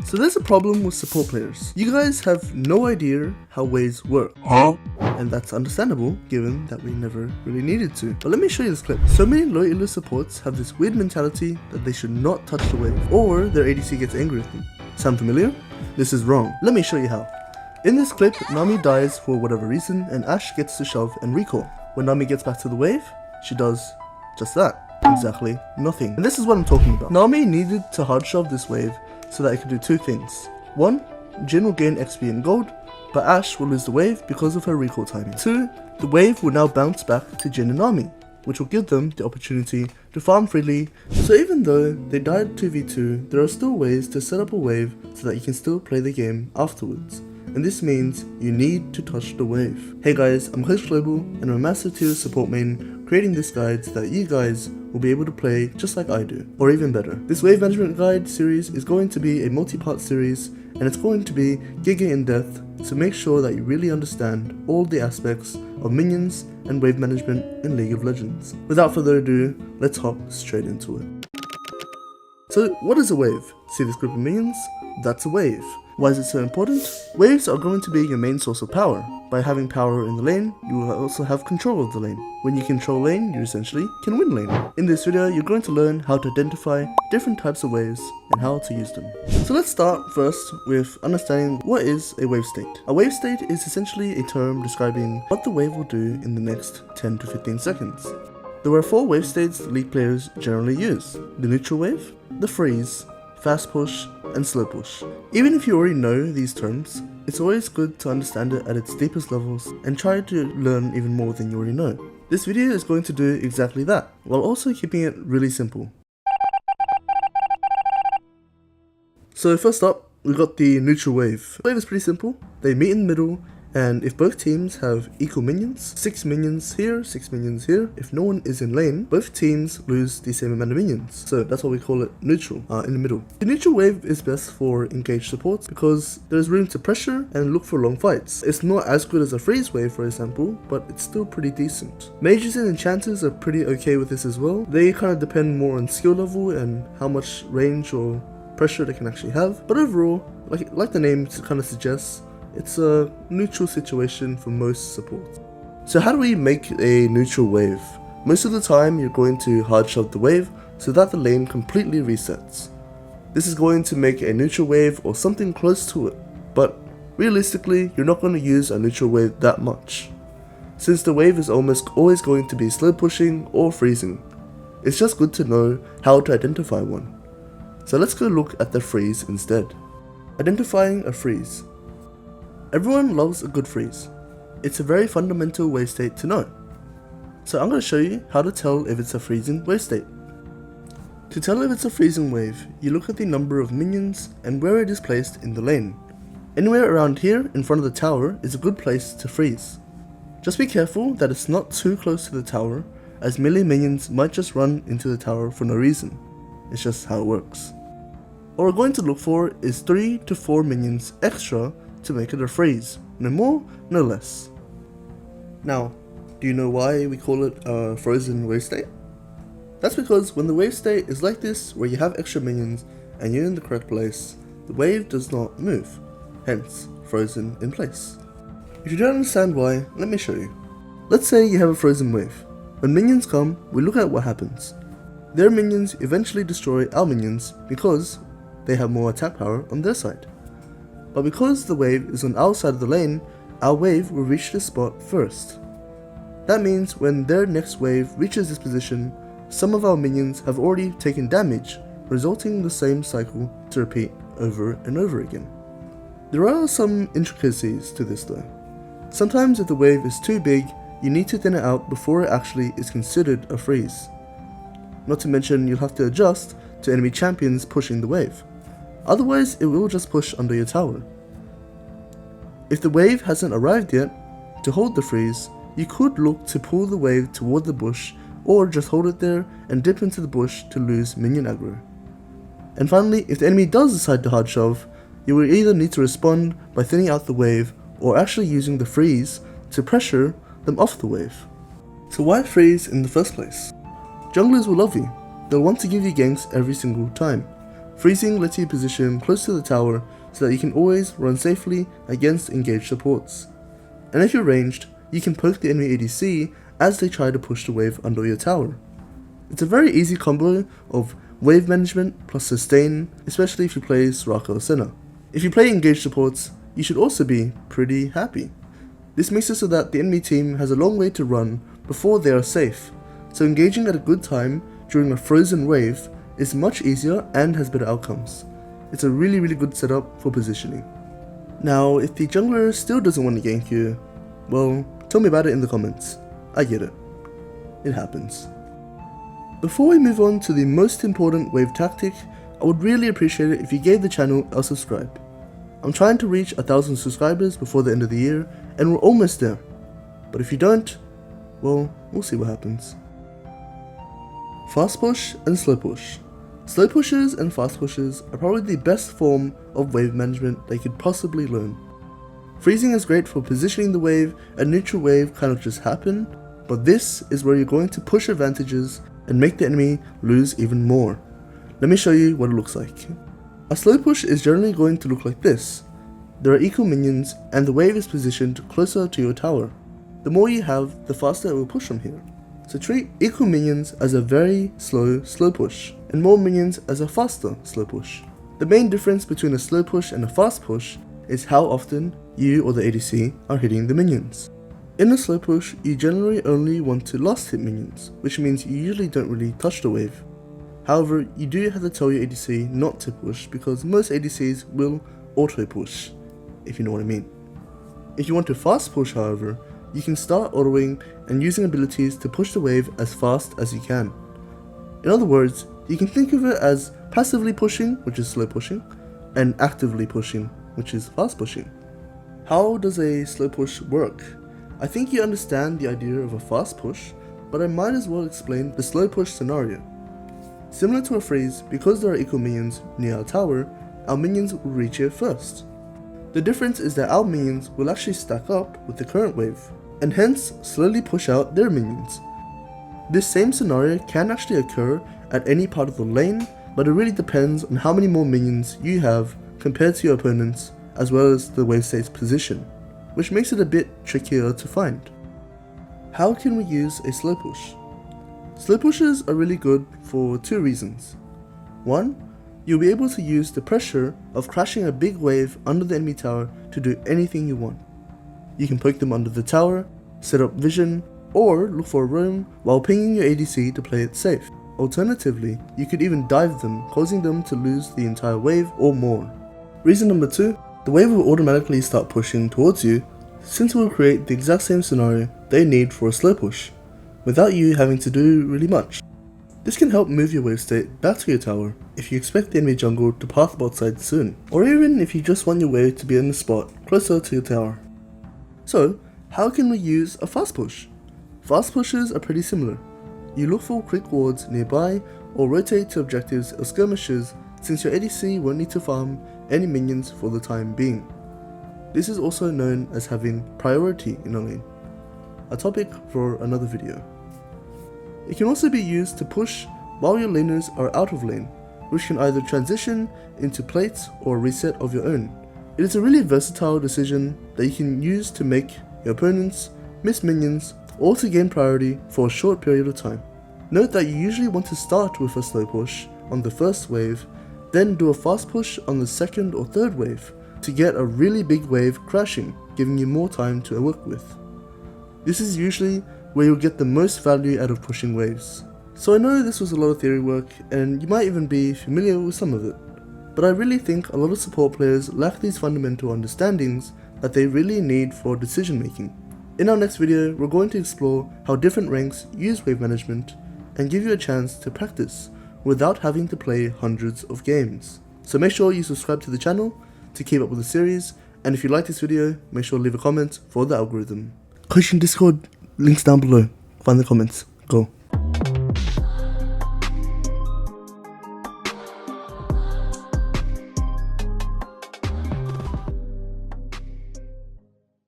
So there's a problem with support players. You guys have no idea how waves work. Huh? And that's understandable given that we never really needed to. But let me show you this clip. So many low elo supports have this weird mentality that they should not touch the wave or their ADC gets angry with them. Sound familiar? This is wrong. Let me show you how. In this clip, Nami dies for whatever reason and Ashe gets to shove and recall. When Nami gets back to the wave, she does just that. Exactly nothing. And this is what I'm talking about. Nami needed to hard shove this wave so that it could do two things. One, Jhin will gain XP and gold, but Ashe will lose the wave because of her recall timing. Two, the wave will now bounce back to Jhin and Nami, which will give them the opportunity to farm freely. So even though they died 2v2, there are still ways to set up a wave so that you can still play the game afterwards. And this means you need to touch the wave. Hey guys, I'm Coach Global and I'm a massive tier support main creating this guide so that you guys will be able to play just like I do, or even better. This wave management guide series is going to be a multi-part series and it's going to be giga in depth, so make sure that you really understand all the aspects of minions and wave management in League of Legends. Without further ado, let's hop straight into it. So what is a wave? See this group of minions? That's a wave. Why is it so important? Waves are going to be your main source of power. By having power in the lane, you will also have control of the lane. When you control lane, you essentially can win lane. In this video, you're going to learn how to identify different types of waves and how to use them. So let's start first with understanding what is a wave state. A wave state is essentially a term describing what the wave will do in the next 10 to 15 seconds. There are 4 wave states that League players generally use: the neutral wave, the freeze, fast push, and slow push. Even if you already know these terms, it's always good to understand it at its deepest levels and try to learn even more than you already know. This video is going to do exactly that, while also keeping it really simple. So first up, we got the neutral wave. The wave is pretty simple. They meet in the middle, and if both teams have equal minions, 6 minions here, 6 minions here, if no one is in lane, both teams lose the same amount of minions. So that's why we call it neutral, in the middle. The neutral wave is best for engaged supports because there's room to pressure and look for long fights. It's not as good as a freeze wave, for example, but it's still pretty decent. Mages and enchanters are pretty okay with this as well. They kind of depend more on skill level and how much range or pressure they can actually have. But overall, like the name kind of suggests, it's a neutral situation for most supports. So how do we make a neutral wave? Most of the time you're going to hard shove the wave so that the lane completely resets. This is going to make a neutral wave or something close to it, but realistically you're not going to use a neutral wave that much, since the wave is almost always going to be slow pushing or freezing. It's just good to know how to identify one. So let's go look at the freeze instead. Identifying a freeze. Everyone loves a good freeze. It's a very fundamental wave state to know. So I'm going to show you how to tell if it's a freezing wave state. To tell if it's a freezing wave, you look at the number of minions and where it is placed in the lane. Anywhere around here in front of the tower is a good place to freeze. Just be careful that it's not too close to the tower, as melee minions might just run into the tower for no reason. It's just how it works. What we're going to look for is 3 to 4 minions extra to make it a freeze. No more, no less. Now, do you know why we call it a frozen wave state? That's because when the wave state is like this, where you have extra minions and you're in the correct place, the wave does not move, hence frozen in place. If you don't understand why, let me show you. Let's say you have a frozen wave. When minions come, we look at what happens. Their minions eventually destroy our minions because they have more attack power on their side. But because the wave is on our side of the lane, our wave will reach this spot first. That means when their next wave reaches this position, some of our minions have already taken damage, resulting in the same cycle to repeat over and over again. There are some intricacies to this though. Sometimes if the wave is too big, you need to thin it out before it actually is considered a freeze. Not to mention you'll have to adjust to enemy champions pushing the wave. Otherwise, it will just push under your tower. If the wave hasn't arrived yet, to hold the freeze, you could look to pull the wave toward the bush or just hold it there and dip into the bush to lose minion aggro. And finally, if the enemy does decide to hard shove, you will either need to respond by thinning out the wave or actually using the freeze to pressure them off the wave. So why freeze in the first place? Junglers will love you. They'll want to give you ganks every single time. Freezing lets you position close to the tower so that you can always run safely against engaged supports. And if you're ranged, you can poke the enemy ADC as they try to push the wave under your tower. It's a very easy combo of wave management plus sustain, especially if you play soraka or Senna. If you play engaged supports, you should also be pretty happy. This makes it so that the enemy team has a long way to run before they are safe, so engaging at a good time during a frozen wave is much easier and has better outcomes. It's a really good setup for positioning. Now, if the jungler still doesn't want to gank you, well, tell me about it in the comments. I get it. It happens. Before we move on to the most important wave tactic, I would really appreciate it if you gave the channel a subscribe. I'm trying to reach 1,000 subscribers before the end of the year, and we're almost there. But if you don't, well, we'll see what happens. Fast push and slow push. Slow pushes and fast pushes are probably the best form of wave management they could possibly learn. Freezing is great for positioning the wave and neutral wave kind of just happen, but this is where you're going to push advantages and make the enemy lose even more. Let me show you what it looks like. A slow push is generally going to look like this. There are equal minions and the wave is positioned closer to your tower. The more you have, the faster it will push from here. So treat equal minions as a very slow push, and more minions as a faster slow push. The main difference between a slow push and a fast push is how often you or the ADC are hitting the minions. In a slow push, you generally only want to last hit minions, which means you usually don't really touch the wave. However, you do have to tell your ADC not to push because most ADCs will auto push, if you know what I mean. If you want to fast push, however, you can start autoing and using abilities to push the wave as fast as you can. In other words, you can think of it as passively pushing, which is slow pushing, and actively pushing, which is fast pushing. How does a slow push work? I think you understand the idea of a fast push, but I might as well explain the slow push scenario. Similar to a freeze, because there are equal minions near our tower, our minions will reach here first. The difference is that our minions will actually stack up with the current wave, and hence slowly push out their minions. This same scenario can actually occur at any part of the lane, but it really depends on how many more minions you have compared to your opponents, as well as the wave state's position, which makes it a bit trickier to find. How can we use a slow push? Slow pushes are really good for two reasons. One, you'll be able to use the pressure of crashing a big wave under the enemy tower to do anything you want. You can poke them under the tower, set up vision, or look for a roam while pinging your ADC to play it safe. Alternatively, you could even dive them, causing them to lose the entire wave or more. Reason number two, the wave will automatically start pushing towards you since it will create the exact same scenario they need for a slow push, without you having to do really much. This can help move your wave state back to your tower if you expect the enemy jungle to path bot side soon, or even if you just want your wave to be in a spot closer to your tower. So, how can we use a fast push? Fast pushes are pretty similar. You look for quick wards nearby or rotate to objectives or skirmishes since your ADC won't need to farm any minions for the time being. This is also known as having priority in a lane, a topic for another video. It can also be used to push while your laners are out of lane, which can either transition into plates or reset of your own. It is a really versatile decision that you can use to make your opponents miss minions or to gain priority for a short period of time. Note that you usually want to start with a slow push on the first wave, then do a fast push on the second or third wave to get a really big wave crashing, giving you more time to work with. This is usually where you'll get the most value out of pushing waves. So I know this was a lot of theory work and you might even be familiar with some of it, but I really think a lot of support players lack these fundamental understandings that they really need for decision making. In our next video, we're going to explore how different ranks use wave management and give you a chance to practice without having to play hundreds of games. So make sure you subscribe to the channel to keep up with the series, and if you like this video, make sure to leave a comment for the algorithm. Question Discord, links down below. Find the comments. Go.